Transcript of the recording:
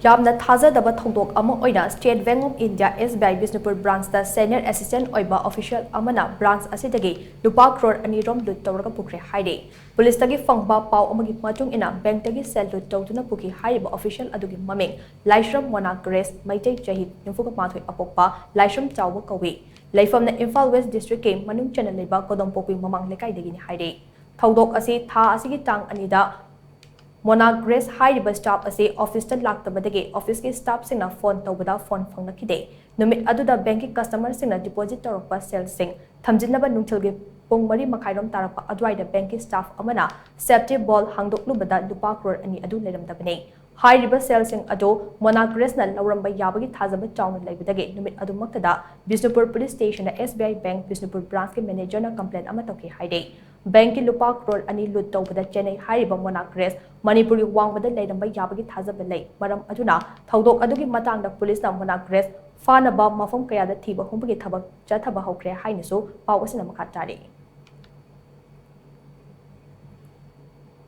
yamna thajadaba thoudok ama oina State Bank of India SBI Bishnupur Branch da Senior Assistant oiba Official Amana Branch asidagi Lupa Crore anirom lut Touraga Pukhre hairi Police tagi fangba pau amagi matung ina bank tagi sel lut tawtuna puki hairiba official adugi maming Laishram Mona Grace Maitai Jahid Nimfuka Mathoi Apokpa Laishram Chawwa kawi Laifamna Imphal West District ke manung channel leba kodom popi mamang lekai dagi ni hairi thoudok asi tha asigi tang anida Mona Grace hairiba staff ase office ta laktabadagi office ke staff singna phone tawbada phone phangnakhide numit aduda bank ki customer singna deposit tarakpa sel sing thamjinaba nungthilge pong mari makhairom tarakpa adwaida bank ki staff amana safety ball hangdoklubada Lupa Crore ani adu leramdabane hairiba sel sing ado Mona Grace na lawramba yabagi thajaba chawna leibadagi numit adu maktada Bishnupur police station na SBI bank Bishnupur branch ke manager na complaint ama tawki haide Bank ki Lupa Crore ani lut tawbada Chennai hairiba Mona Grace Manipuri wangbada leiramba yabagi thajaba lei maram aduna thoudok adugi matangda police na Mona Grace fanaba mafam kayada thiba humbagi thabak chathaba hokre hainisu paw asina makha tari